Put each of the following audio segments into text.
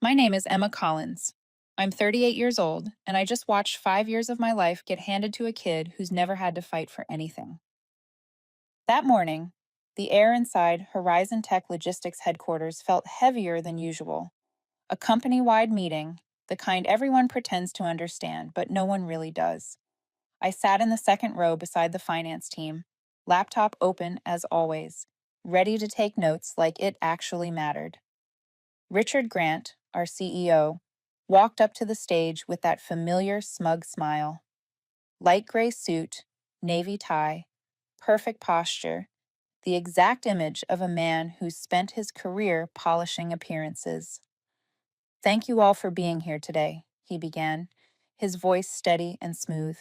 My name is Emma Collins. I'm 38 years old, and I just watched 5 years of my life get handed to a kid who's never had to fight for anything. That morning, the air inside Horizon Tech Logistics headquarters felt heavier than usual. A company wide meeting, the kind everyone pretends to understand, but no one really does. I sat in the second row beside the finance team, laptop open as always, ready to take notes like it actually mattered. Richard Grant, our CEO, walked up to the stage with that familiar smug smile. Light gray suit, navy tie, perfect posture, the exact image of a man who's spent his career polishing appearances. Thank you all for being here today, he began, his voice steady and smooth.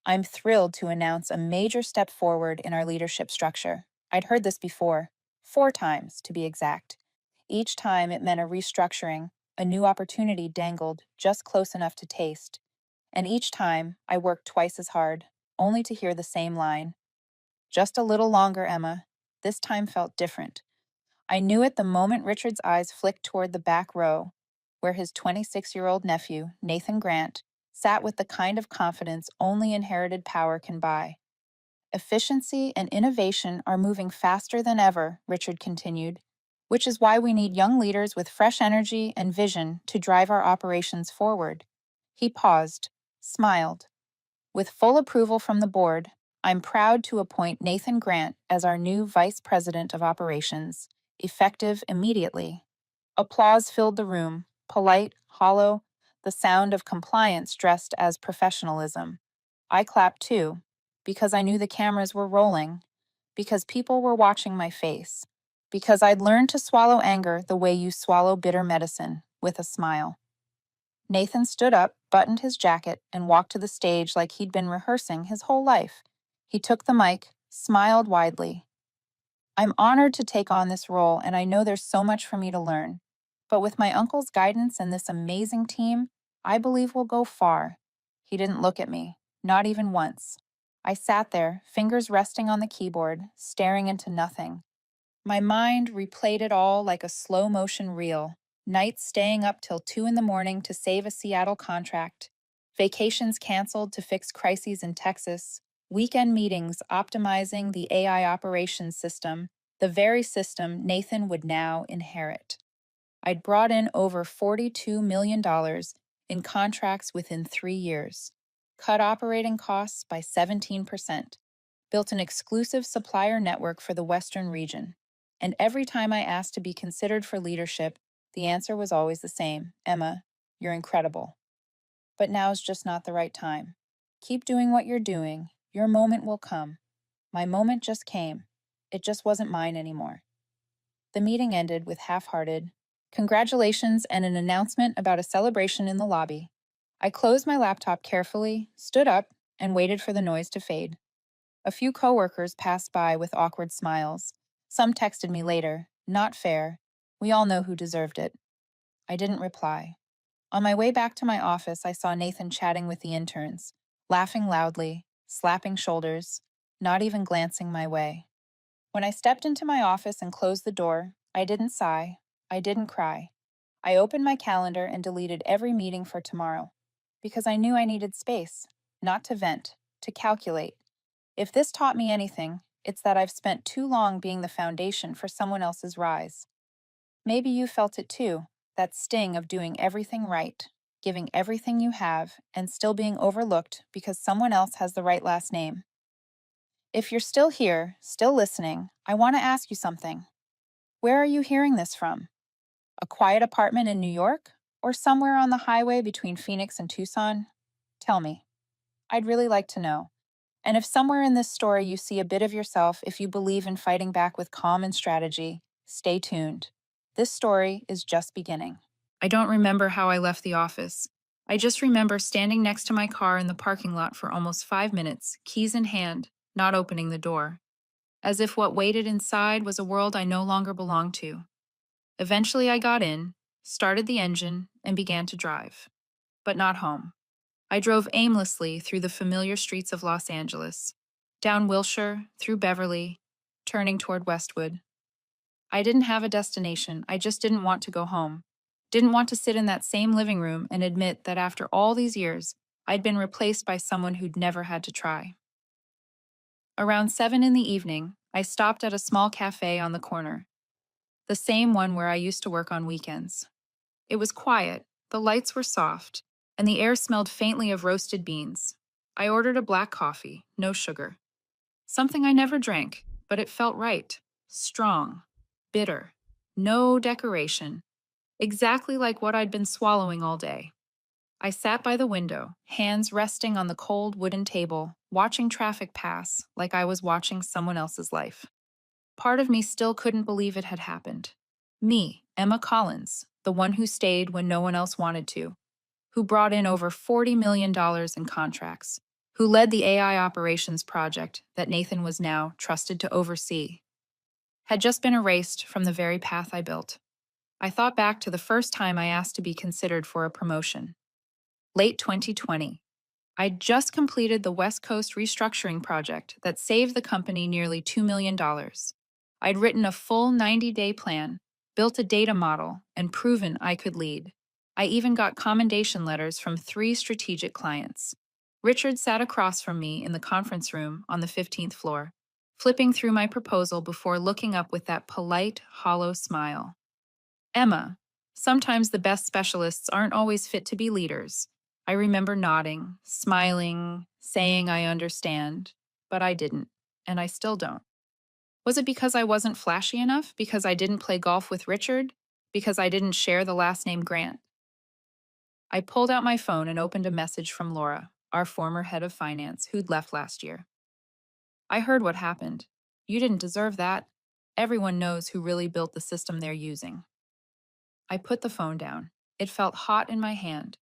I'm thrilled to announce a major step forward in our leadership structure. I'd heard this before, 4 times to be exact. Each time it meant a restructuring, a new opportunity dangled just close enough to taste. And each time I worked twice as hard, only to hear the same line. Just a little longer, Emma. This time felt different. I knew it the moment Richard's eyes flicked toward the back row, where his 26-year-old nephew, Nathan Grant, sat with the kind of confidence only inherited power can buy. Efficiency and innovation are moving faster than ever, Richard continued, which is why we need young leaders with fresh energy and vision to drive our operations forward. He paused, smiled. With full approval from the board, I'm proud to appoint Nathan Grant as our new Vice President of Operations, effective immediately. Applause filled the room, polite, hollow, the sound of compliance dressed as professionalism. I clapped too, because I knew the cameras were rolling, because people were watching my face, because I'd learned to swallow anger the way you swallow bitter medicine, with a smile. Nathan stood up, buttoned his jacket, and walked to the stage like he'd been rehearsing his whole life. He took the mic, smiled widely. I'm honored to take on this role, and I know there's so much for me to learn. But with my uncle's guidance and this amazing team, I believe we'll go far. He didn't look at me, not even once. I sat there, fingers resting on the keyboard, staring into nothing. My mind replayed it all like a slow motion reel. Nights staying up till 2 in the morning to save a Seattle contract, vacations canceled to fix crises in Texas, weekend meetings optimizing the AI operations system, the very system Nathan would now inherit. I'd brought in over $42 million in contracts within 3 years, cut operating costs by 17%, built an exclusive supplier network for the Western region. And every time I asked to be considered for leadership, the answer was always the same: Emma, you're incredible. But now's just not the right time. Keep doing what you're doing. Your moment will come. My moment just came. It just wasn't mine anymore. The meeting ended with half-hearted congratulations and an announcement about a celebration in the lobby. I closed my laptop carefully, stood up, and waited for the noise to fade. A few coworkers passed by with awkward smiles. Some texted me later, not fair. We all know who deserved it. I didn't reply. On my way back to my office, I saw Nathan chatting with the interns, laughing loudly, slapping shoulders, not even glancing my way. When I stepped into my office and closed the door, I didn't sigh. I didn't cry. I opened my calendar and deleted every meeting for tomorrow, because I knew I needed space, not to vent, to calculate. If this taught me anything, it's that I've spent too long being the foundation for someone else's rise. Maybe you felt it too, that sting of doing everything right, giving everything you have, and still being overlooked because someone else has the right last name. If you're still here, still listening, I want to ask you something. Where are you hearing this from? A quiet apartment in New York? Or somewhere on the highway between Phoenix and Tucson? Tell me. I'd really like to know. And if somewhere in this story you see a bit of yourself, if you believe in fighting back with calm and strategy, stay tuned. This story is just beginning. I don't remember how I left the office. I just remember standing next to my car in the parking lot for almost 5 minutes, keys in hand, not opening the door, as if what waited inside was a world I no longer belonged to. Eventually I got in, started the engine, and began to drive. But not home. I drove aimlessly through the familiar streets of Los Angeles, down Wilshire, through Beverly, turning toward Westwood. I didn't have a destination, I just didn't want to go home. Didn't want to sit in that same living room and admit that after all these years, I'd been replaced by someone who'd never had to try. Around 7 in the evening, I stopped at a small cafe on the corner, the same one where I used to work on weekends. It was quiet, the lights were soft, and the air smelled faintly of roasted beans. I ordered a black coffee, no sugar. Something I never drank, but it felt right. Strong, bitter, no decoration, exactly like what I'd been swallowing all day. I sat by the window, hands resting on the cold wooden table, watching traffic pass like I was watching someone else's life. Part of me still couldn't believe it had happened. Me, Emma Collins, the one who stayed when no one else wanted to, who brought in over $40 million in contracts, who led the AI operations project that Nathan was now trusted to oversee, had just been erased from the very path I built. I thought back to the first time I asked to be considered for a promotion. Late 2020. I'd just completed the West Coast restructuring project that saved the company nearly $2 million. I'd written a full 90-day plan, built a data model, and proven I could lead. I even got commendation letters from 3 strategic clients. Richard sat across from me in the conference room on the 15th floor, flipping through my proposal before looking up with that polite, hollow smile. Emma, sometimes the best specialists aren't always fit to be leaders. I remember nodding, smiling, saying I understand, but I didn't, and I still don't. Was it because I wasn't flashy enough? Because I didn't play golf with Richard? Because I didn't share the last name Grant? I pulled out my phone and opened a message from Laura, our former head of finance, who'd left last year. I heard what happened. You didn't deserve that. Everyone knows who really built the system they're using. I put the phone down. It felt hot in my hand,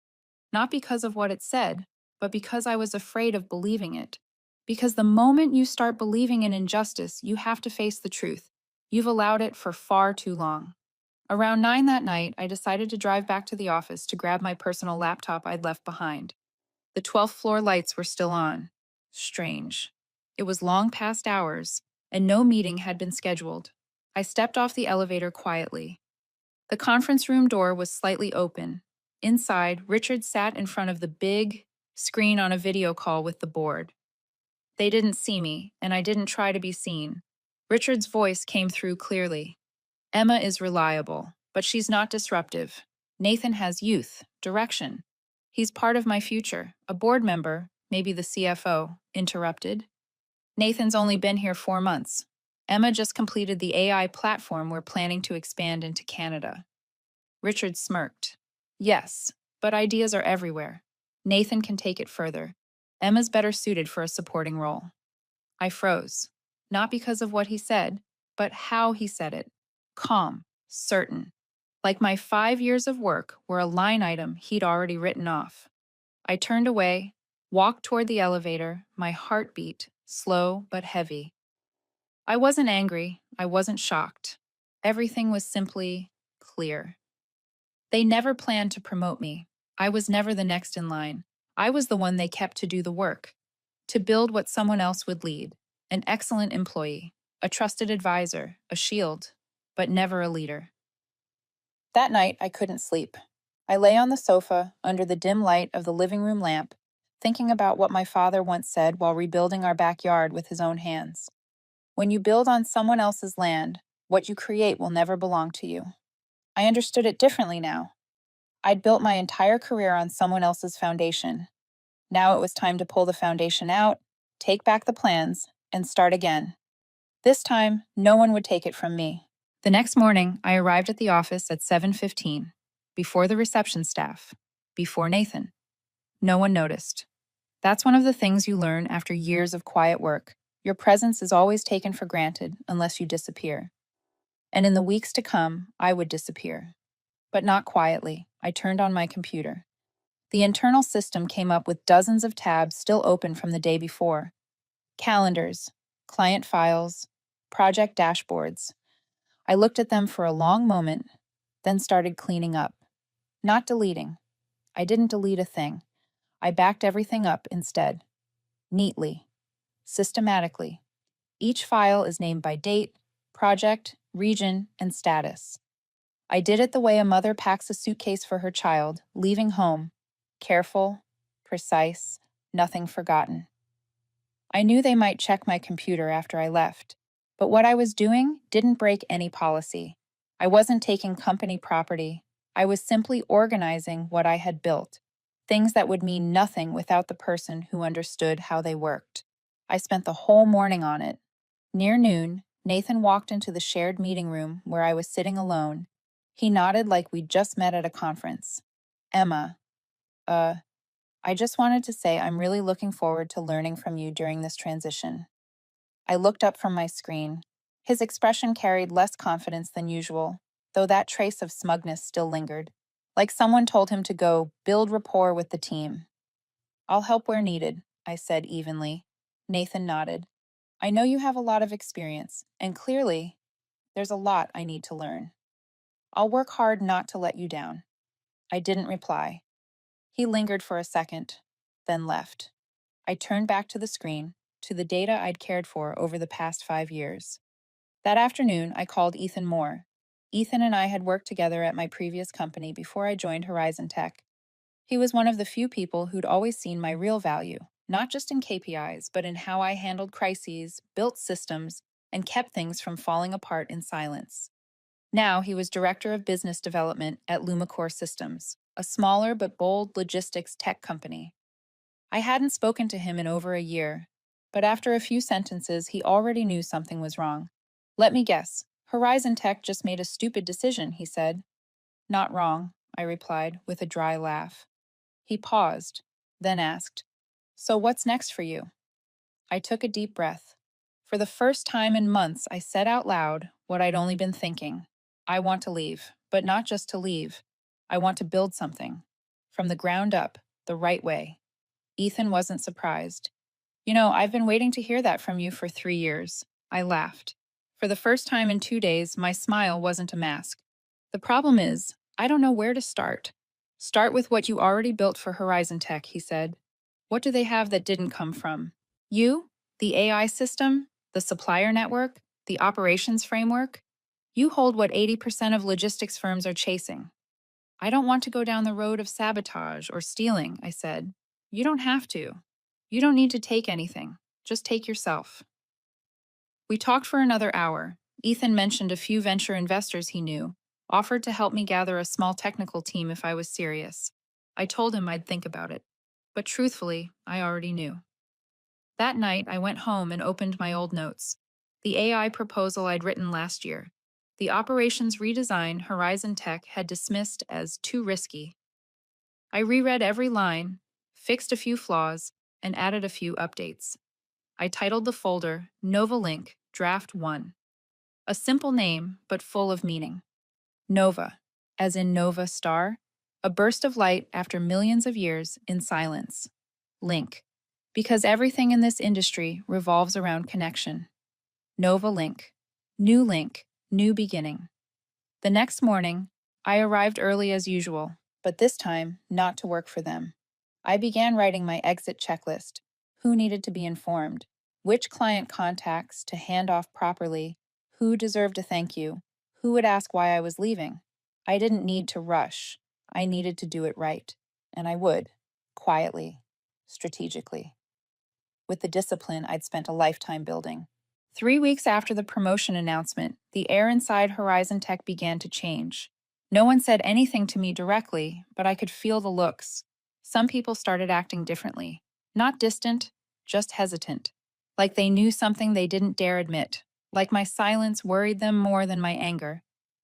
not because of what it said, but because I was afraid of believing it. Because the moment you start believing in injustice, you have to face the truth. You've allowed it for far too long. Around 9 that night, I decided to drive back to the office to grab my personal laptop I'd left behind. The 12th floor lights were still on. Strange. It was long past hours, and no meeting had been scheduled. I stepped off the elevator quietly. The conference room door was slightly open. Inside, Richard sat in front of the big screen on a video call with the board. They didn't see me, and I didn't try to be seen. Richard's voice came through clearly. Emma is reliable, but she's not disruptive. Nathan has youth, direction. He's part of my future. A board member, maybe the CFO, interrupted. Nathan's only been here 4 months. Emma just completed the AI platform we're planning to expand into Canada. Richard smirked. Yes, but ideas are everywhere. Nathan can take it further. Emma's better suited for a supporting role. I froze, not because of what he said, but how he said it. Calm, certain. Like my 5 years of work were a line item he'd already written off. I turned away, walked toward the elevator, my heartbeat, slow but heavy. I wasn't angry, I wasn't shocked. Everything was simply clear. They never planned to promote me. I was never the next in line. I was the one they kept to do the work, to build what someone else would lead. An excellent employee, a trusted advisor, a shield, but never a leader. That night, I couldn't sleep. I lay on the sofa under the dim light of the living room lamp, thinking about what my father once said while rebuilding our backyard with his own hands. When you build on someone else's land, what you create will never belong to you. I understood it differently now. I'd built my entire career on someone else's foundation. Now it was time to pull the foundation out, take back the plans, and start again. This time, no one would take it from me. The next morning, I arrived at the office at 7:15, before the reception staff, before Nathan. No one noticed. That's one of the things you learn after years of quiet work. Your presence is always taken for granted unless you disappear. And in the weeks to come, I would disappear. But not quietly. I turned on my computer. The internal system came up with dozens of tabs still open from the day before. Calendars, client files, project dashboards. I looked at them for a long moment, then started cleaning up. Not deleting. I didn't delete a thing. I backed everything up instead. Neatly. Systematically. Each file is named by date, project, region, and status. I did it the way a mother packs a suitcase for her child, leaving home. Careful, precise, nothing forgotten. I knew they might check my computer after I left, but what I was doing didn't break any policy. I wasn't taking company property. I was simply organizing what I had built, things that would mean nothing without the person who understood how they worked. I spent the whole morning on it. Near noon, Nathan walked into the shared meeting room where I was sitting alone. He nodded like we'd just met at a conference. Emma, uh, I just wanted to say I'm really looking forward to learning from you during this transition. I looked up from my screen. His expression carried less confidence than usual, though that trace of smugness still lingered, like someone told him to go build rapport with the team. I'll help where needed, I said evenly. Nathan nodded. I know you have a lot of experience, and clearly, there's a lot I need to learn. I'll work hard not to let you down. I didn't reply. He lingered for a second, then left. I turned back to the screen, to the data I'd cared for over the past 5 years. That afternoon, I called Ethan Moore. Ethan and I had worked together at my previous company before I joined Horizon Tech. He was one of the few people who'd always seen my real value, not just in KPIs, but in how I handled crises, built systems, and kept things from falling apart in silence. Now he was Director of Business Development at Lumicore Systems, a smaller but bold logistics tech company. I hadn't spoken to him in over a year, but after a few sentences, he already knew something was wrong. Let me guess. Horizon Tech just made a stupid decision, he said. Not wrong, I replied, with a dry laugh. He paused, then asked, So what's next for you? I took a deep breath. For the first time in months, I said out loud what I'd only been thinking. I want to leave, but not just to leave. I want to build something. From the ground up, the right way. Ethan wasn't surprised. I've been waiting to hear that from you for 3 years. I laughed. For the first time in 2 days, my smile wasn't a mask. The problem is, I don't know where to start. Start with what you already built for Horizon Tech, he said. What do they have that didn't come from you? The AI system? The supplier network? The operations framework? You hold what 80% of logistics firms are chasing. I don't want to go down the road of sabotage or stealing, I said. You don't have to. You don't need to take anything. Just take yourself. We talked for another hour. Ethan mentioned a few venture investors he knew, offered to help me gather a small technical team if I was serious. I told him I'd think about it. But truthfully, I already knew. That night, I went home and opened my old notes. The AI proposal I'd written last year. The operations redesign Horizon Tech had dismissed as too risky. I reread every line, fixed a few flaws, and added a few updates. I titled the folder Nova Link Draft 1. A simple name, but full of meaning. Nova, as in Nova Star, a burst of light after millions of years in silence. Link, because everything in this industry revolves around connection. Nova Link, new beginning. The next morning, I arrived early as usual, but this time not to work for them. I began writing my exit checklist. Who needed to be informed? Which client contacts to hand off properly? Who deserved a thank you? Who would ask why I was leaving? I didn't need to rush. I needed to do it right. And I would, quietly, strategically, with the discipline I'd spent a lifetime building. 3 weeks after the promotion announcement, the air inside Horizon Tech began to change. No one said anything to me directly, but I could feel the looks. Some people started acting differently. Not distant, just hesitant. Like they knew something they didn't dare admit. Like my silence worried them more than my anger.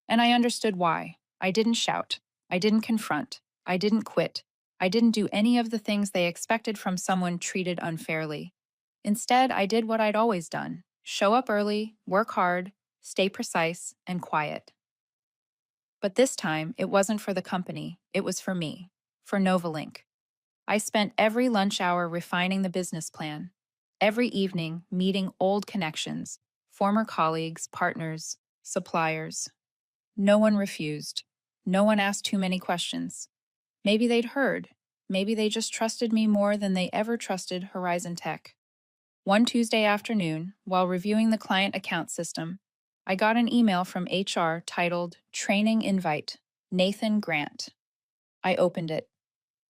And I understood why. I didn't shout. I didn't confront. I didn't quit. I didn't do any of the things they expected from someone treated unfairly. Instead, I did what I'd always done. Show up early, work hard, stay precise, and quiet. But this time, it wasn't for the company, it was for me, for Novalink. I spent every lunch hour refining the business plan, every evening meeting old connections, former colleagues, partners, suppliers. No one refused. No one asked too many questions. Maybe they'd heard. Maybe they just trusted me more than they ever trusted Horizon Tech. One Tuesday afternoon, while reviewing the client account system, I got an email from HR titled Training Invite, Nathan Grant. I opened it.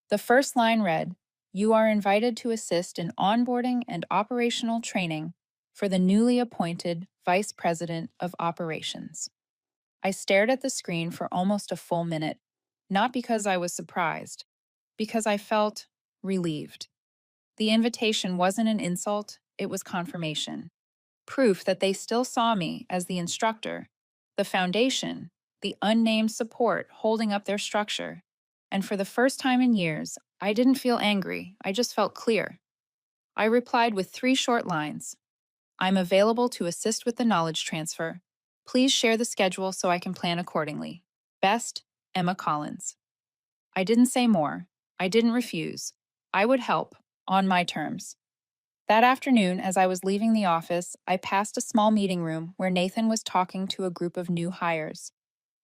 The first line read, "You are invited to assist in onboarding and operational training for the newly appointed Vice President of Operations." I stared at the screen for almost a full minute, not because I was surprised, because I felt relieved. The invitation wasn't an insult, it was confirmation. Proof that they still saw me as the instructor, the foundation, the unnamed support holding up their structure. And for the first time in years, I didn't feel angry, I just felt clear. I replied with 3 short lines. I'm available to assist with the knowledge transfer. Please share the schedule so I can plan accordingly. Best, Emma Collins. I didn't say more. I didn't refuse. I would help, on my terms. That afternoon, as I was leaving the office, I passed a small meeting room where Nathan was talking to a group of new hires.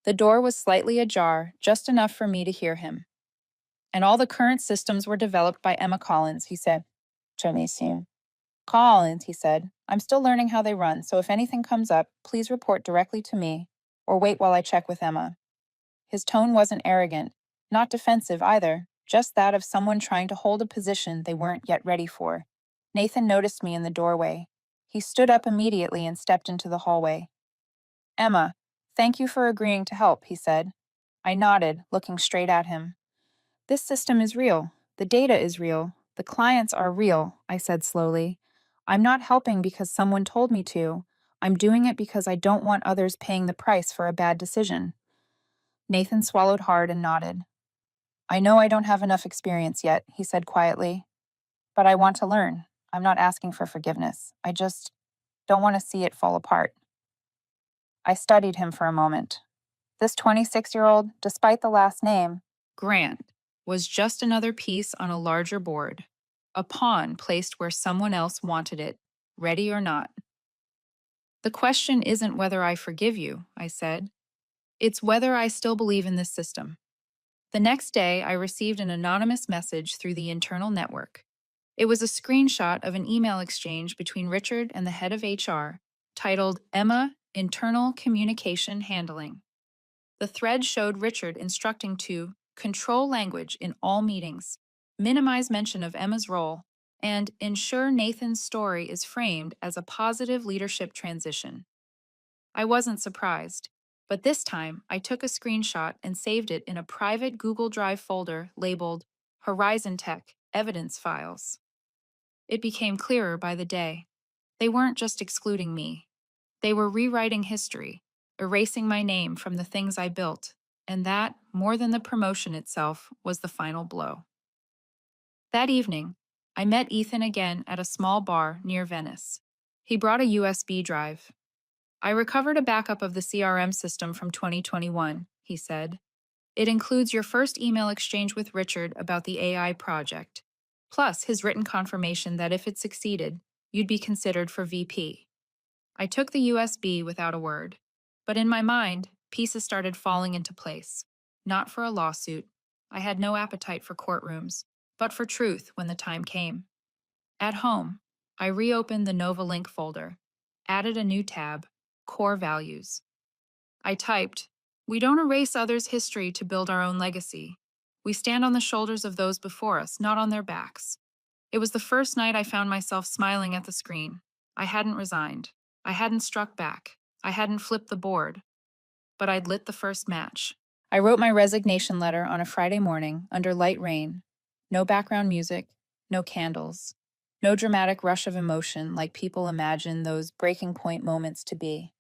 The door was slightly ajar, just enough for me to hear him. And all the current systems were developed by Emma Collins, he said. Janice Collins, he said. I'm still learning how they run, so if anything comes up, please report directly to me, or wait while I check with Emma. His tone wasn't arrogant, not defensive either, just that of someone trying to hold a position they weren't yet ready for. Nathan noticed me in the doorway. He stood up immediately and stepped into the hallway. Emma, thank you for agreeing to help, he said. I nodded, looking straight at him. This system is real. The data is real. The clients are real, I said slowly. I'm not helping because someone told me to. I'm doing it because I don't want others paying the price for a bad decision. Nathan swallowed hard and nodded. I know I don't have enough experience yet, he said quietly, but I want to learn. I'm not asking for forgiveness. I just don't want to see it fall apart. I studied him for a moment. This 26-year-old, despite the last name, Grant, was just another piece on a larger board, a pawn placed where someone else wanted it, ready or not. The question isn't whether I forgive you, I said. It's whether I still believe in this system. The next day, I received an anonymous message through the internal network. It was a screenshot of an email exchange between Richard and the head of HR, titled Emma Internal Communication Handling. The thread showed Richard instructing to control language in all meetings, minimize mention of Emma's role, and ensure Nathan's story is framed as a positive leadership transition. I wasn't surprised, but this time I took a screenshot and saved it in a private Google Drive folder labeled Horizon Tech Evidence Files. It became clearer by the day. They weren't just excluding me. They were rewriting history, erasing my name from the things I built, and that, more than the promotion itself, was the final blow. That evening, I met Ethan again at a small bar near Venice. He brought a USB drive. I recovered a backup of the CRM system from 2021, he said. It includes your first email exchange with Richard about the AI project, plus his written confirmation that if it succeeded, you'd be considered for VP. I took the USB without a word, but in my mind, pieces started falling into place. Not for a lawsuit. I had no appetite for courtrooms, but for truth when the time came. At home, I reopened the Nova Link folder, added a new tab, Core Values. I typed, "We don't erase others' history to build our own legacy. We stand on the shoulders of those before us, not on their backs." It was the first night I found myself smiling at the screen. I hadn't resigned. I hadn't struck back. I hadn't flipped the board. But I'd lit the first match. I wrote my resignation letter on a Friday morning under light rain. No background music, no candles, no dramatic rush of emotion like people imagine those breaking point moments to be.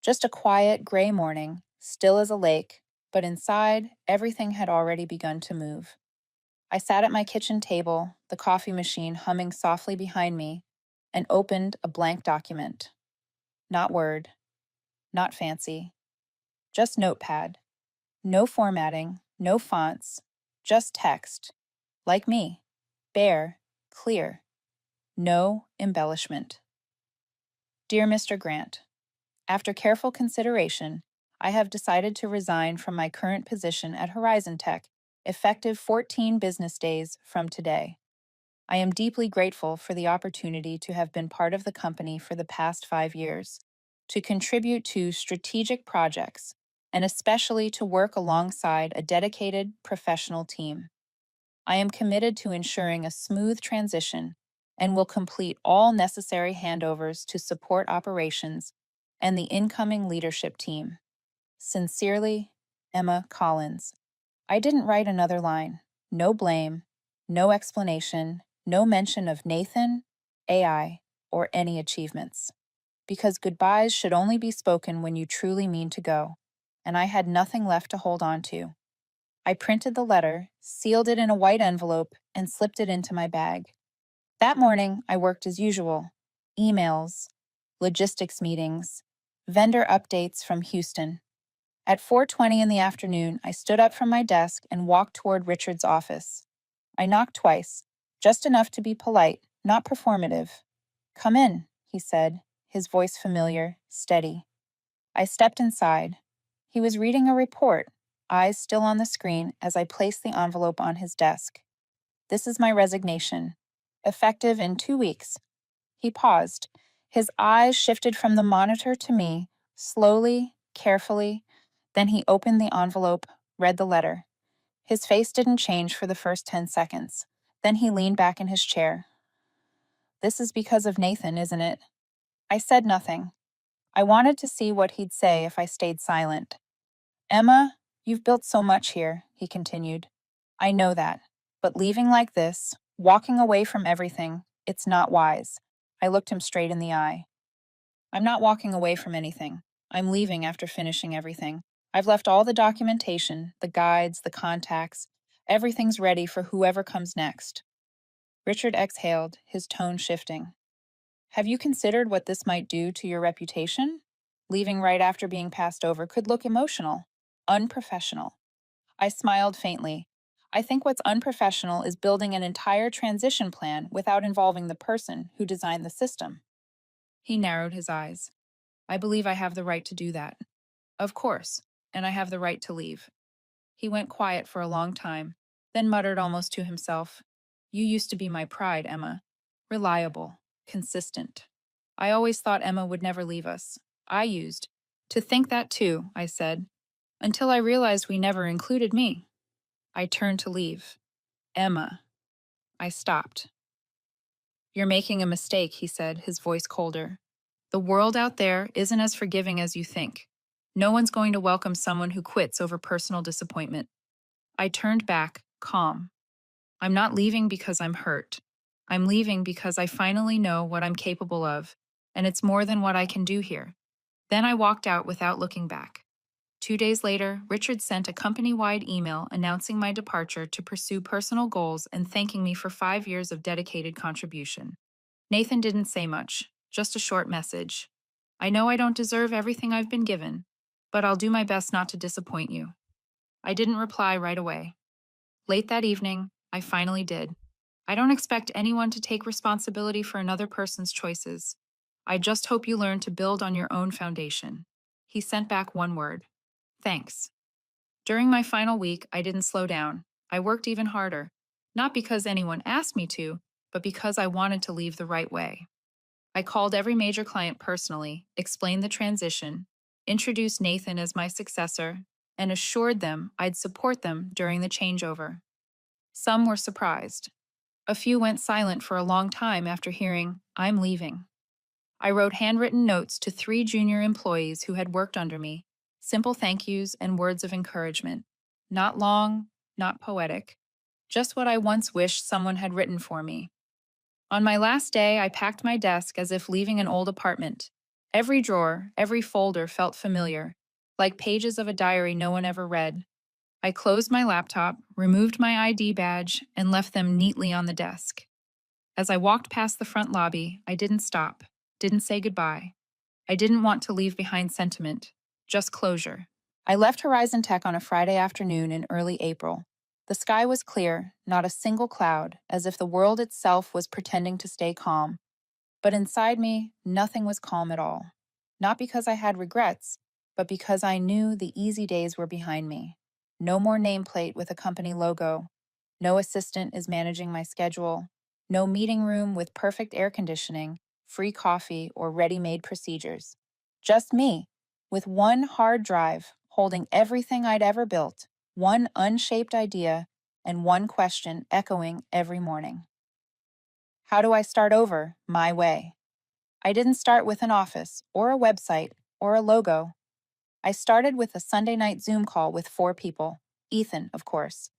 Just a quiet, gray morning, still as a lake, but inside, everything had already begun to move. I sat at my kitchen table, the coffee machine humming softly behind me, and opened a blank document. Not Word, not fancy, just Notepad. No formatting, no fonts, just text. Like me, bare, clear, no embellishment. Dear Mr. Grant, after careful consideration, I have decided to resign from my current position at Horizon Tech, effective 14 business days from today. I am deeply grateful for the opportunity to have been part of the company for the past 5 years. to contribute to strategic projects, and especially to work alongside a dedicated professional team. I am committed to ensuring a smooth transition and will complete all necessary handovers to support operations and the incoming leadership team. Sincerely, Emma Collins. I didn't write another line. No blame, no explanation, no mention of Nathan, AI, or any achievements. Because goodbyes should only be spoken when you truly mean to go, and I had nothing left to hold on to. I printed the letter, sealed it in a white envelope, and slipped it into my bag. That morning, I worked as usual. Emails, logistics meetings, vendor updates from Houston. At 4:20 in the afternoon, I stood up from my desk and walked toward Richard's office. I knocked twice, just enough to be polite, not performative. "Come in," he said, his voice familiar, steady. I stepped inside. He was reading a report, eyes still on the screen as I placed the envelope on his desk. "This is my resignation. Effective in 2 weeks." He paused. His eyes shifted from the monitor to me, slowly, carefully. Then he opened the envelope, read the letter. His face didn't change for the first 10 seconds. Then he leaned back in his chair. "This is because of Nathan, isn't it?" I said nothing. I wanted to see what he'd say if I stayed silent. "Emma, you've built so much here," he continued. "I know that. But leaving like this, walking away from everything, it's not wise." I looked him straight in the eye. "I'm not walking away from anything. I'm leaving after finishing everything. I've left all the documentation, the guides, the contacts. Everything's ready for whoever comes next." Richard exhaled, his tone shifting. "Have you considered what this might do to your reputation? Leaving right after being passed over could look emotional, unprofessional." I smiled faintly. "I think what's unprofessional is building an entire transition plan without involving the person who designed the system." He narrowed his eyes. "I believe I have the right to do that." "Of course, and I have the right to leave." He went quiet for a long time, then muttered almost to himself, "You used to be my pride, Emma. Reliable, consistent. I always thought Emma would never leave us. I used to think that too," I said, "until I realized we never included me." I turned to leave. "Emma." I stopped. "You're making a mistake," he said, his voice colder. "The world out there isn't as forgiving as you think. No one's going to welcome someone who quits over personal disappointment." I turned back, calm. "I'm not leaving because I'm hurt. I'm leaving because I finally know what I'm capable of, and it's more than what I can do here." Then I walked out without looking back. 2 days later, Richard sent a company-wide email announcing my departure to pursue personal goals and thanking me for 5 years of dedicated contribution. Nathan didn't say much, just a short message. "I know I don't deserve everything I've been given, but I'll do my best not to disappoint you." I didn't reply right away. Late that evening, I finally did. "I don't expect anyone to take responsibility for another person's choices. I just hope you learn to build on your own foundation." He sent back one word: "Thanks." During my final week, I didn't slow down. I worked even harder, not because anyone asked me to, but because I wanted to leave the right way. I called every major client personally, explained the transition, introduced Nathan as my successor, and assured them I'd support them during the changeover. Some were surprised. A few went silent for a long time after hearing, "I'm leaving." I wrote handwritten notes to 3 junior employees who had worked under me, simple thank yous and words of encouragement. Not long, not poetic, just what I once wished someone had written for me. On my last day, I packed my desk as if leaving an old apartment. Every drawer, every folder felt familiar, like pages of a diary no one ever read. I closed my laptop, removed my ID badge, and left them neatly on the desk. As I walked past the front lobby, I didn't stop, didn't say goodbye. I didn't want to leave behind sentiment, just closure. I left Horizon Tech on a Friday afternoon in early April. The sky was clear, not a single cloud, as if the world itself was pretending to stay calm. But inside me, nothing was calm at all. Not because I had regrets, but because I knew the easy days were behind me. No more nameplate with a company logo. No assistant is managing my schedule. No meeting room with perfect air conditioning, free coffee, or ready-made procedures. Just me, with one hard drive holding everything I'd ever built, one unshaped idea, and one question echoing every morning. How do I start over my way? I didn't start with an office or a website or a logo. I started with a Sunday night Zoom call with 4 people. Ethan, of course.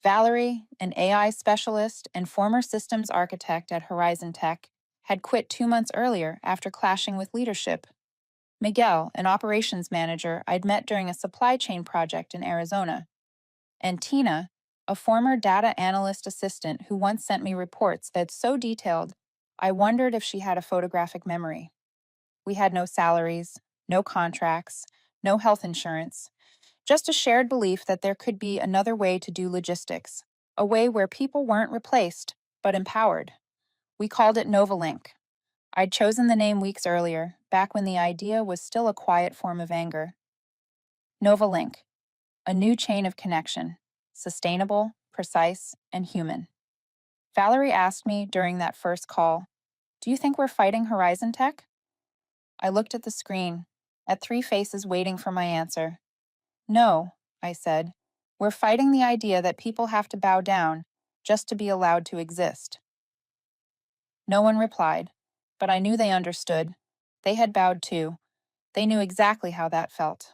Valerie, an AI specialist and former systems architect at Horizon Tech, had quit 2 months earlier after clashing with leadership. Miguel, an operations manager I'd met during a supply chain project in Arizona. And Tina, a former data analyst assistant who once sent me reports that so detailed I wondered if she had a photographic memory. We had no salaries, no contracts, no health insurance, just a shared belief that there could be another way to do logistics, a way where people weren't replaced, but empowered. We called it Novalink. I'd chosen the name weeks earlier, back when the idea was still a quiet form of anger. Novalink, a new chain of connection, sustainable, precise, and human. Valerie asked me during that first call, "Do you think we're fighting Horizon Tech?" I looked at the screen, at 3 faces waiting for my answer. "No," I said. "We're fighting the idea that people have to bow down just to be allowed to exist." No one replied, but I knew they understood. They had bowed too. They knew exactly how that felt.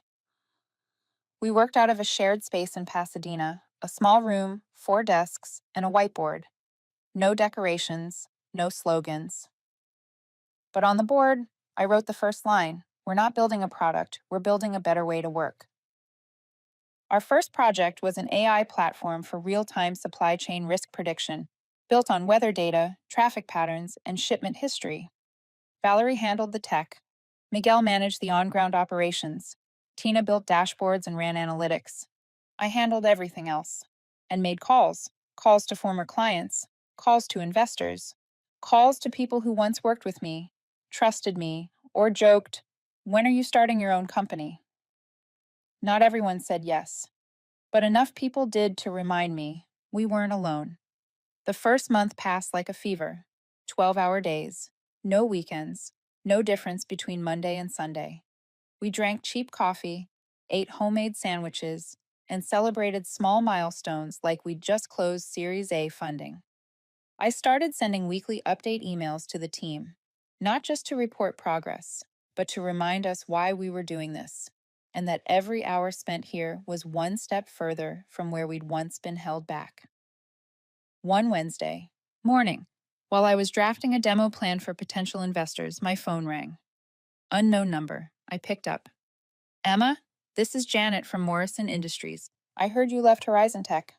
We worked out of a shared space in Pasadena, a small room, 4 desks, and a whiteboard. No decorations, no slogans. But on the board, I wrote the first line: "We're not building a product, we're building a better way to work." Our first project was an AI platform for real-time supply chain risk prediction, built on weather data, traffic patterns, and shipment history. Valerie handled the tech. Miguel managed the on-ground operations. Tina built dashboards and ran analytics. I handled everything else and made calls, calls to former clients, calls to investors, calls to people who once worked with me, trusted me, or joked, "When are you starting your own company?" Not everyone said yes, but enough people did to remind me we weren't alone. The first month passed like a fever: 12-hour days, no weekends, no difference between Monday and Sunday. We drank cheap coffee, ate homemade sandwiches, and celebrated small milestones like we'd just closed Series A funding. I started sending weekly update emails to the team, not just to report progress, but to remind us why we were doing this, and that every hour spent here was one step further from where we'd once been held back. One Wednesday morning, while I was drafting a demo plan for potential investors, my phone rang. Unknown number. I picked up. "Emma, this is Janet from Morrison Industries. I heard you left Horizon Tech."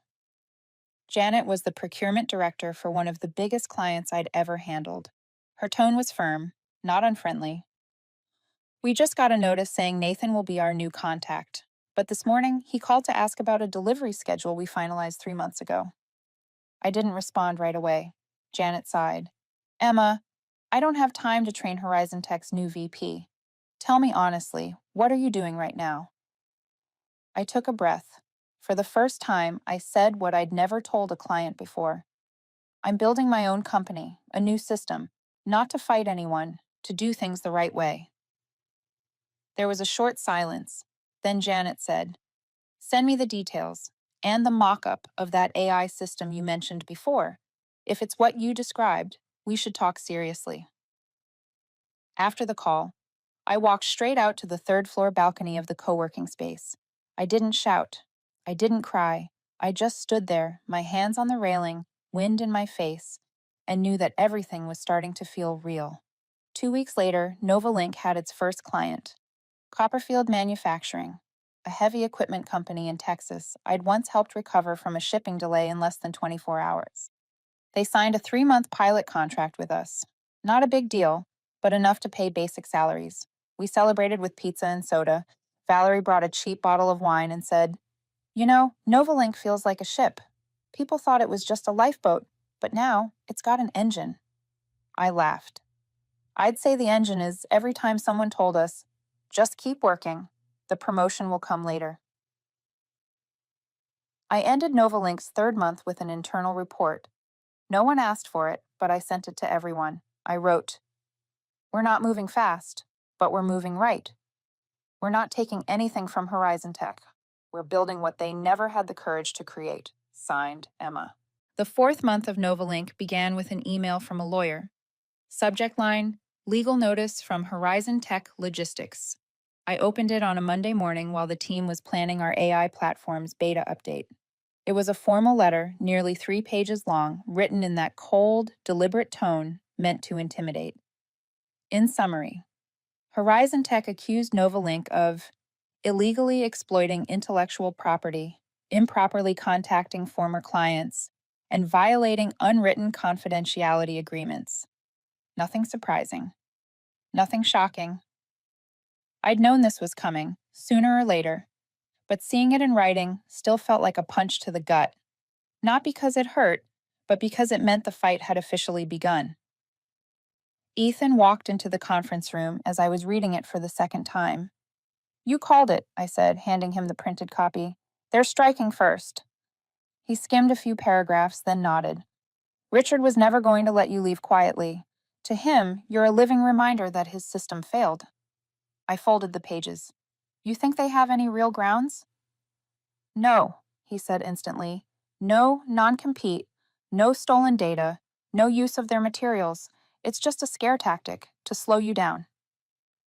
Janet was the procurement director for one of the biggest clients I'd ever handled. Her tone was firm, not unfriendly. "We just got a notice saying Nathan will be our new contact, but this morning he called to ask about a delivery schedule we finalized 3 months ago." I didn't respond right away. Janet sighed. "Emma, I don't have time to train Horizon Tech's new VP. Tell me honestly, what are you doing right now?" I took a breath. For the first time, I said what I'd never told a client before. "I'm building my own company, a new system, not to fight anyone, to do things the right way." There was a short silence. Then Janet said, "Send me the details and the mock-up of that AI system you mentioned before. If it's what you described, we should talk seriously." After the call, I walked straight out to the third-floor balcony of the co-working space. I didn't shout. I didn't cry. I just stood there, my hands on the railing, wind in my face, and knew that everything was starting to feel real. 2 weeks later, Novalink had its first client, Copperfield Manufacturing, a heavy equipment company in Texas I'd once helped recover from a shipping delay in less than 24 hours. They signed a 3-month pilot contract with us. Not a big deal, but enough to pay basic salaries. We celebrated with pizza and soda. Valerie brought a cheap bottle of wine and said, "You know, Novalink feels like a ship. People thought it was just a lifeboat, but now it's got an engine." I laughed. I'd say the engine is every time someone told us, "Just keep working. The promotion will come later." I ended Novalink's third month with an internal report. No one asked for it, but I sent it to everyone. I wrote, "We're not moving fast, but we're moving right. We're not taking anything from Horizon Tech. We're building what they never had the courage to create. Signed, Emma. The fourth month of Novalink began with an email from a lawyer. Subject line, legal notice from Horizon Tech Logistics. I opened it on a Monday morning while the team was planning our AI platform's beta update. It was a formal letter, nearly 3 pages long, written in that cold, deliberate tone meant to intimidate. In summary, Horizon Tech accused Novalink of illegally exploiting intellectual property, improperly contacting former clients, and violating unwritten confidentiality agreements. Nothing surprising. Nothing shocking. I'd known this was coming, sooner or later, but seeing it in writing still felt like a punch to the gut. Not because it hurt, but because it meant the fight had officially begun. Ethan walked into the conference room as I was reading it for the second time. You called it, I said, handing him the printed copy. They're striking first. He skimmed a few paragraphs, then nodded. Richard was never going to let you leave quietly. To him, you're a living reminder that his system failed. I folded the pages. You think they have any real grounds? No, he said instantly. No non-compete, no stolen data, no use of their materials. It's just a scare tactic to slow you down.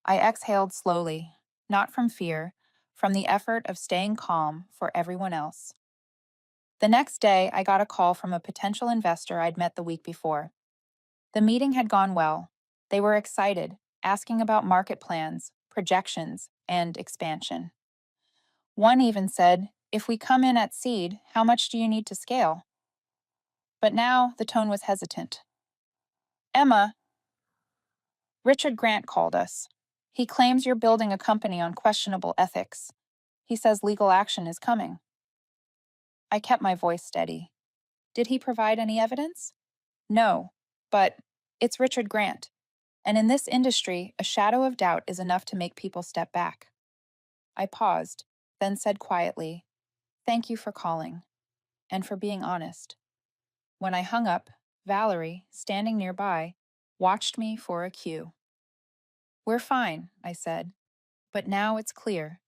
I exhaled slowly, not from fear, from the effort of staying calm for everyone else. The next day, I got a call from a potential investor I'd met the week before. The meeting had gone well. They were excited, asking about market plans, projections, and expansion. One even said, if we come in at seed, how much do you need to scale? But now the tone was hesitant. Emma, Richard Grant called us. He claims you're building a company on questionable ethics. He says legal action is coming. I kept my voice steady. Did he provide any evidence? No, but it's Richard Grant. And in this industry, a shadow of doubt is enough to make people step back. I paused, then said quietly, thank you for calling, and for being honest. When I hung up, Valerie, standing nearby, watched me for a cue. We're fine, I said, but now it's clear.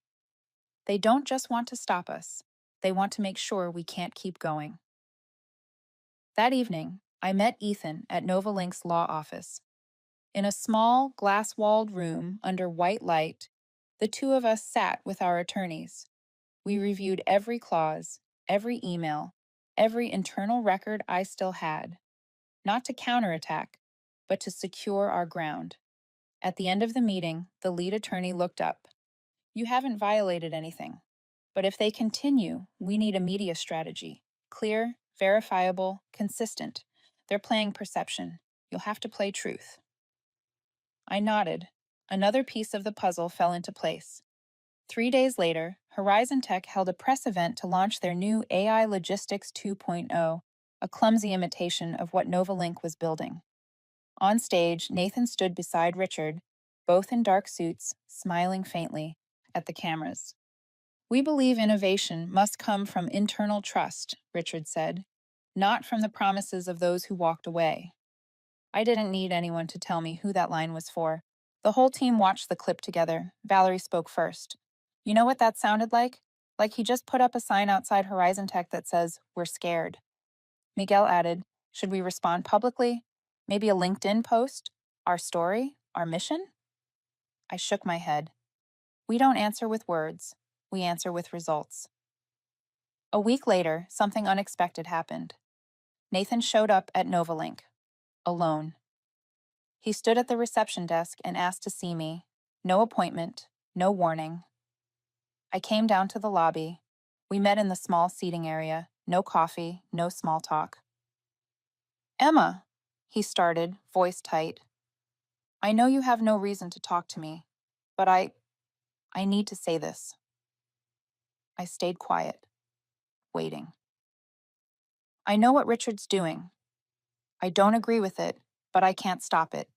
They don't just want to stop us, they want to make sure we can't keep going. That evening, I met Ethan at Novalink's law office. In a small, glass-walled room under white light, the two of us sat with our attorneys. We reviewed every clause, every email, every internal record I still had, not to counterattack, but to secure our ground. At the end of the meeting, the lead attorney looked up. You haven't violated anything, but if they continue, we need a media strategy. Clear, verifiable, consistent. They're playing perception. You'll have to play truth. I nodded. Another piece of the puzzle fell into place. 3 days later, Horizon Tech held a press event to launch their new AI Logistics 2.0, a clumsy imitation of what Novalink was building. On stage, Nathan stood beside Richard, both in dark suits, smiling faintly at the cameras. We believe innovation must come from internal trust, Richard said, not from the promises of those who walked away. I didn't need anyone to tell me who that line was for. The whole team watched the clip together. Valerie spoke first. You know what that sounded like? Like he just put up a sign outside Horizon Tech that says, "We're scared." Miguel added, should we respond publicly? Maybe a LinkedIn post? Our story? Our mission? I shook my head. We don't answer with words. We answer with results. A week later, something unexpected happened. Nathan showed up at Novalink, alone. He stood at the reception desk and asked to see me. No appointment, no warning. I came down to the lobby. We met in the small seating area. No coffee, no small talk. Emma, he started, voice tight. I know you have no reason to talk to me, but I need to say this. I stayed quiet, waiting. I know what Richard's doing. I don't agree with it, but I can't stop it.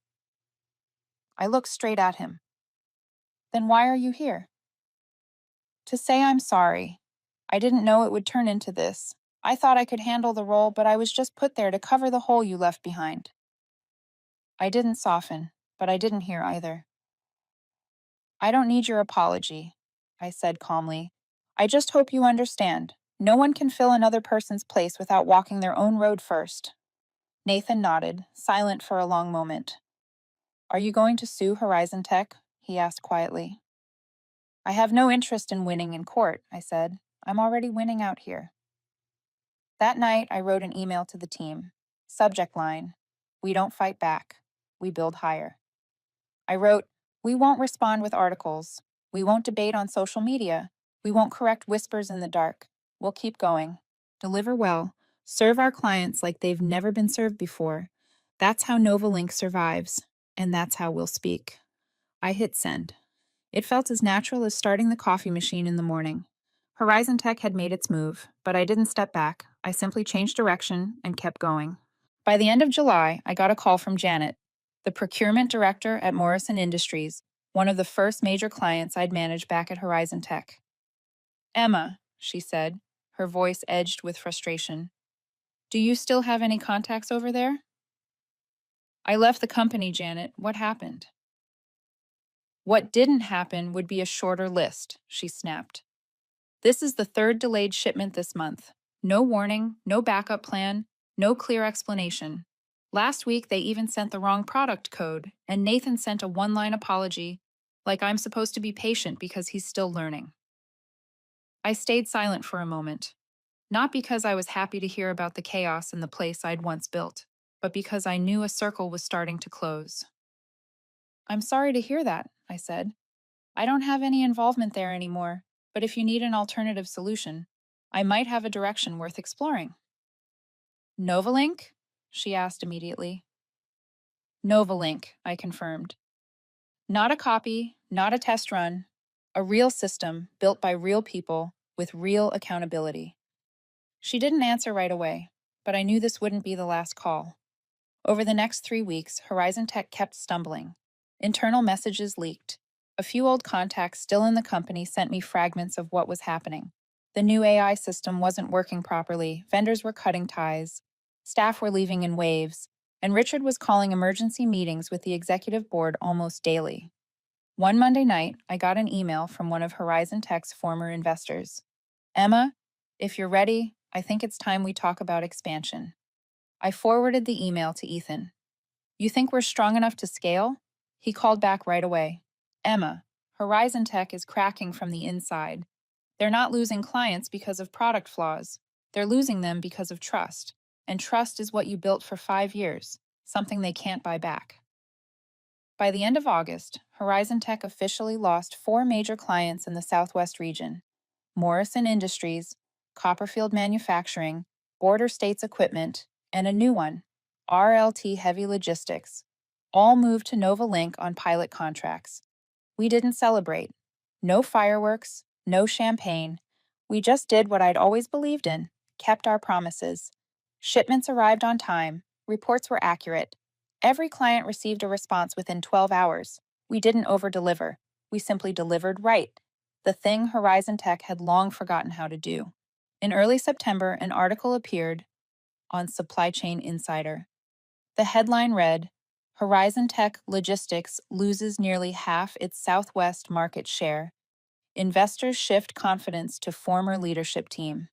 I looked straight at him. Then why are you here? To say I'm sorry. I didn't know it would turn into this. I thought I could handle the role, but I was just put there to cover the hole you left behind. I didn't soften, but I didn't hear either. I don't need your apology, I said calmly. I just hope you understand. No one can fill another person's place without walking their own road first. Nathan nodded, silent for a long moment. Are you going to sue Horizon Tech? He asked quietly. I have no interest in winning in court, I said. I'm already winning out here. That night, I wrote an email to the team. Subject line: We don't fight back. We build higher. I wrote, We won't respond with articles. We won't debate on social media. We won't correct whispers in the dark. We'll keep going. Deliver well. Serve our clients like they've never been served before. That's how Novalink survives, and that's how we'll speak. I hit send. It felt as natural as starting the coffee machine in the morning. Horizon Tech had made its move, but I didn't step back. I simply changed direction and kept going. By the end of July, I got a call from Janet, the procurement director at Morrison Industries, one of the first major clients I'd managed back at Horizon Tech. Emma, she said, her voice edged with frustration. Do you still have any contacts over there? I left the company, Janet. What happened? What didn't happen would be a shorter list, she snapped. This is the third delayed shipment this month. No warning, no backup plan, no clear explanation. Last week, they even sent the wrong product code, and Nathan sent a one-line apology, like I'm supposed to be patient because he's still learning. I stayed silent for a moment, not because I was happy to hear about the chaos in the place I'd once built, but because I knew a circle was starting to close. I'm sorry to hear that, I said. I don't have any involvement there anymore, but if you need an alternative solution, I might have a direction worth exploring. Novalink? She asked immediately. Novalink, I confirmed. Not a copy, not a test run, a real system built by real people with real accountability. She didn't answer right away, but I knew this wouldn't be the last call. Over the next 3 weeks, Horizon Tech kept stumbling. Internal messages leaked. A few old contacts still in the company sent me fragments of what was happening. The new AI system wasn't working properly, vendors were cutting ties, staff were leaving in waves, and Richard was calling emergency meetings with the executive board almost daily. One Monday night, I got an email from one of Horizon Tech's former investors. Emma, if you're ready, I think it's time we talk about expansion. I forwarded the email to Ethan. You think we're strong enough to scale? He called back right away. Emma, Horizon Tech is cracking from the inside. They're not losing clients because of product flaws. They're losing them because of trust. And trust is what you built for 5 years, something they can't buy back. By the end of August, Horizon Tech officially lost 4 major clients in the Southwest region: Morrison Industries, Copperfield Manufacturing, Border States Equipment, and a new one, RLT Heavy Logistics, all moved to Novalink on pilot contracts. We didn't celebrate. No fireworks, no champagne. We just did what I'd always believed in, kept our promises. Shipments arrived on time, reports were accurate. Every client received a response within 12 hours. We didn't overdeliver. We simply delivered right, the thing Horizon Tech had long forgotten how to do. In early September, an article appeared on Supply Chain Insider. The headline read, Horizon Tech Logistics loses nearly half its Southwest market share. Investors shift confidence to former leadership team.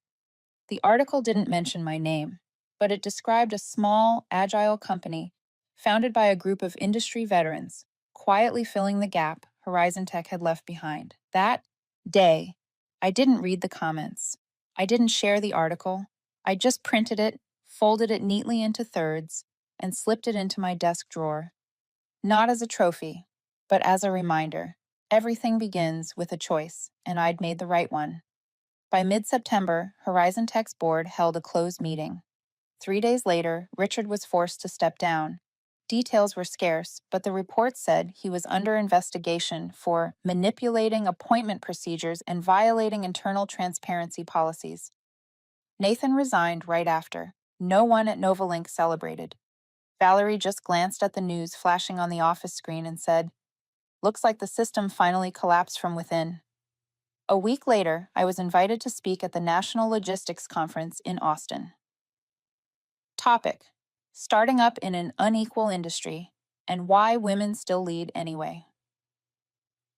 The article didn't mention my name, but it described a small, agile company founded by a group of industry veterans, quietly filling the gap Horizon Tech had left behind. That day, I didn't read the comments. I didn't share the article. I just printed it, folded it neatly into thirds, and slipped it into my desk drawer. Not as a trophy, but as a reminder. Everything begins with a choice, and I'd made the right one. By mid-September, Horizon Tech's board held a closed meeting. 3 days later, Richard was forced to step down. Details were scarce, but the report said he was under investigation for manipulating appointment procedures and violating internal transparency policies. Nathan resigned right after. No one at Novalink celebrated. Valerie just glanced at the news flashing on the office screen and said, Looks like the system finally collapsed from within. A week later, I was invited to speak at the National Logistics Conference in Austin. Topic: Starting up in an unequal industry and why women still lead anyway.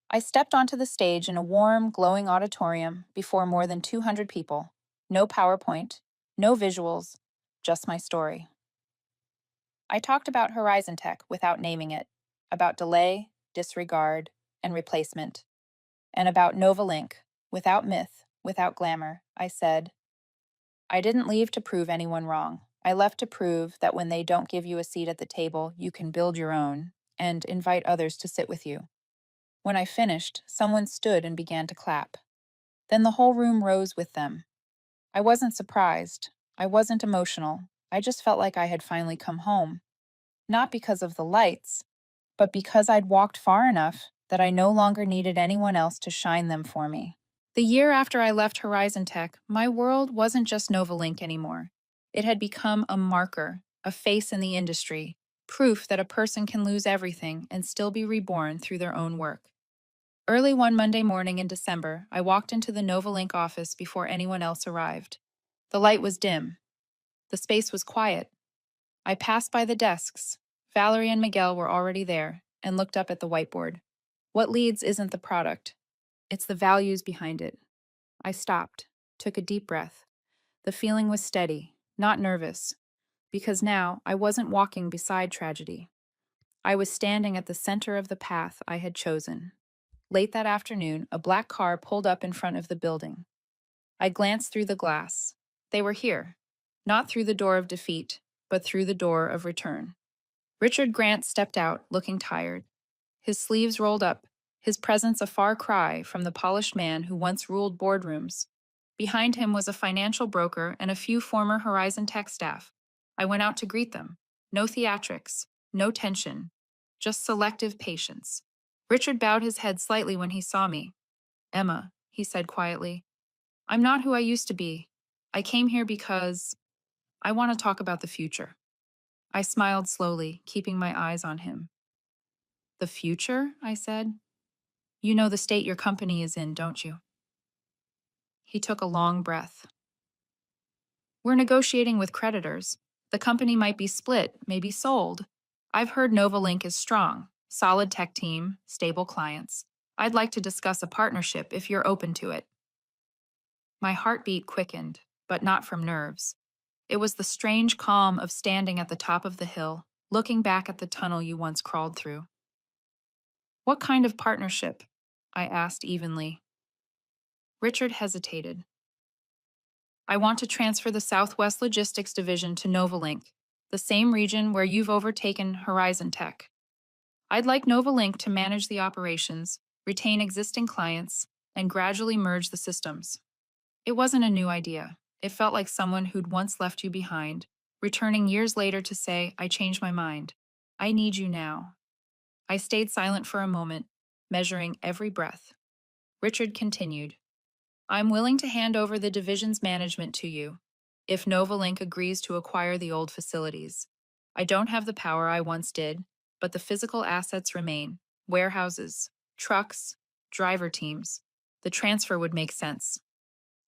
I stepped onto the stage in a warm, glowing auditorium before more than 200 people. No PowerPoint, no visuals, just my story. I talked about Horizon Tech without naming it, about delay, disregard, and replacement, and about Novalink, without myth, without glamour. I said, I didn't leave to prove anyone wrong. I left to prove that when they don't give you a seat at the table, you can build your own and invite others to sit with you. When I finished, someone stood and began to clap. Then the whole room rose with them. I wasn't surprised. I wasn't emotional. I just felt like I had finally come home. Not because of the lights, but because I'd walked far enough that I no longer needed anyone else to shine them for me. The year after I left Horizon Tech, my world wasn't just Novalink anymore. It had become a marker, a face in the industry, proof that a person can lose everything and still be reborn through their own work. Early one Monday morning in December, I walked into the Novalink office before anyone else arrived. The light was dim. The space was quiet. I passed by the desks. Valerie and Miguel were already there, and looked up at the whiteboard. What leads isn't the product, it's the values behind it. I stopped, took a deep breath. The feeling was steady, not nervous, because now I wasn't walking beside tragedy. I was standing at the center of the path I had chosen. Late that afternoon, a black car pulled up in front of the building. I glanced through the glass. They were here, not through the door of defeat, but through the door of return. Richard Grant stepped out, looking tired. His sleeves rolled up, his presence a far cry from the polished man who once ruled boardrooms. Behind him was a financial broker and a few former Horizon Tech staff. I went out to greet them. No theatrics, no tension, just selective patience. Richard bowed his head slightly when he saw me. Emma, he said quietly, I'm not who I used to be. I came here because I want to talk about the future. I smiled slowly, keeping my eyes on him. The future? I said. You know the state your company is in, don't you? He took a long breath. We're negotiating with creditors. The company might be split, maybe sold. I've heard Novalink is strong, solid tech team, stable clients. I'd like to discuss a partnership if you're open to it. My heartbeat quickened, but not from nerves. It was the strange calm of standing at the top of the hill, looking back at the tunnel you once crawled through. What kind of partnership? I asked evenly. Richard hesitated. I want to transfer the Southwest Logistics Division to Novalink, the same region where you've overtaken Horizon Tech. I'd like Novalink to manage the operations, retain existing clients, and gradually merge the systems. It wasn't a new idea. It felt like someone who'd once left you behind, returning years later to say, I changed my mind. I need you now. I stayed silent for a moment, measuring every breath. Richard continued. I'm willing to hand over the division's management to you, if Novalink agrees to acquire the old facilities. I don't have the power I once did, but the physical assets remain. Warehouses, trucks, driver teams. The transfer would make sense.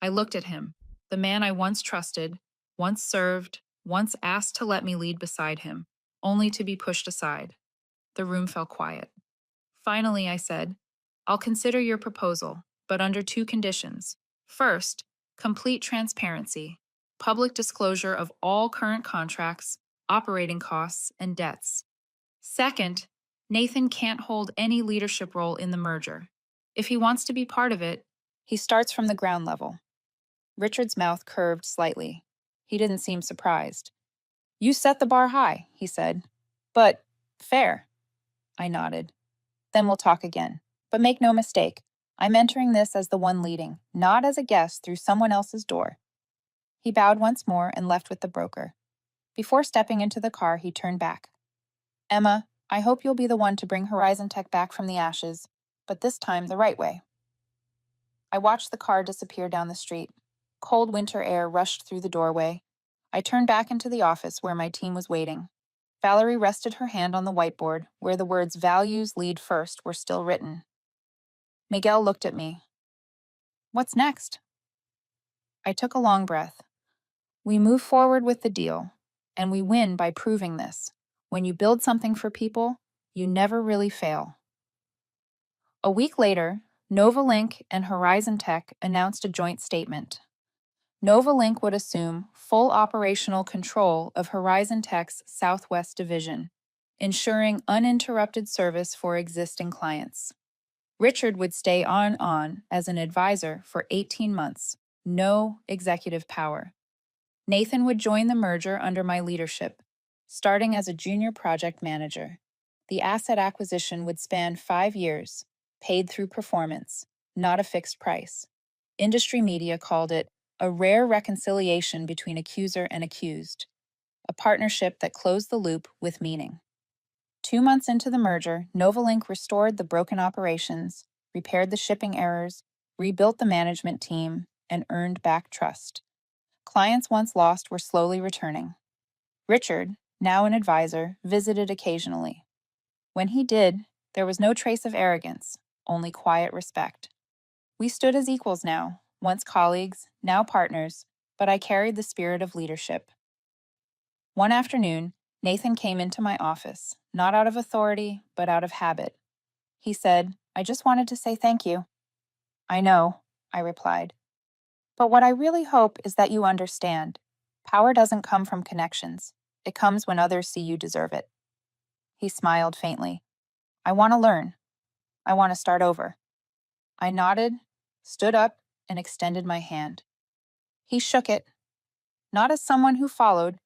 I looked at him, the man I once trusted, once served, once asked to let me lead beside him, only to be pushed aside. The room fell quiet. Finally, I said, I'll consider your proposal, but under two conditions. First, complete transparency, public disclosure of all current contracts, operating costs, and debts. Second, Nathan can't hold any leadership role in the merger. If he wants to be part of it, he starts from the ground level. Richard's mouth curved slightly. He didn't seem surprised. You set the bar high, he said. But fair. I nodded. Then we'll talk again. But make no mistake, I'm entering this as the one leading, not as a guest through someone else's door. He bowed once more and left with the broker. Before stepping into the car, he turned back. Emma, I hope you'll be the one to bring Horizon Tech back from the ashes, but this time the right way. I watched the car disappear down the street. Cold winter air rushed through the doorway. I turned back into the office where my team was waiting. Valerie rested her hand on the whiteboard, where the words values lead first were still written. Miguel looked at me. What's next? I took a long breath. We move forward with the deal, and we win by proving this. When you build something for people, you never really fail. A week later, Novalink and Horizon Tech announced a joint statement. Novalink would assume full operational control of Horizon Tech's Southwest division, ensuring uninterrupted service for existing clients. Richard would stay on as an advisor for 18 months, no executive power. Nathan would join the merger under my leadership, starting as a junior project manager. The asset acquisition would span 5 years, paid through performance, not a fixed price. Industry media called it a rare reconciliation between accuser and accused, a partnership that closed the loop with meaning. 2 months into the merger, Novalink restored the broken operations, repaired the shipping errors, rebuilt the management team, and earned back trust. Clients once lost were slowly returning. Richard, now an advisor, visited occasionally. When he did, there was no trace of arrogance, only quiet respect. We stood as equals now, once colleagues, now partners, but I carried the spirit of leadership. One afternoon, Nathan came into my office, not out of authority, but out of habit. He said, "I just wanted to say thank you." "I know," I replied. "But what I really hope is that you understand. Power doesn't come from connections. It comes when others see you deserve it." He smiled faintly. "I want to learn. I want to start over." I nodded, stood up, and extended my hand. He shook it, not as someone who followed,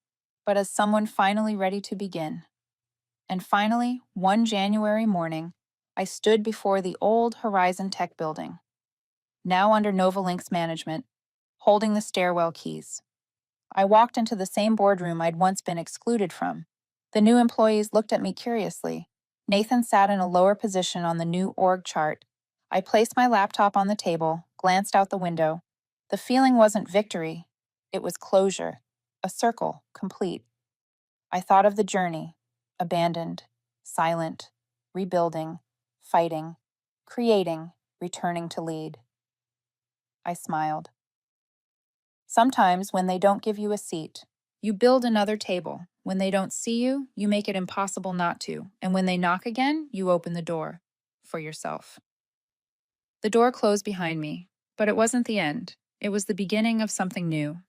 but as someone finally ready to begin. And finally, one January morning, I stood before the old Horizon Tech building, now under Novalink's management, holding the stairwell keys. I walked into the same boardroom I'd once been excluded from. The new employees looked at me curiously. Nathan sat in a lower position on the new org chart. I placed my laptop on the table, glanced out the window. The feeling wasn't victory, it was closure, a circle, complete. I thought of the journey, abandoned, silent, rebuilding, fighting, creating, returning to lead. I smiled. Sometimes, when they don't give you a seat, you build another table. When they don't see you, you make it impossible not to. And when they knock again, you open the door for yourself. The door closed behind me, but it wasn't the end. It was the beginning of something new,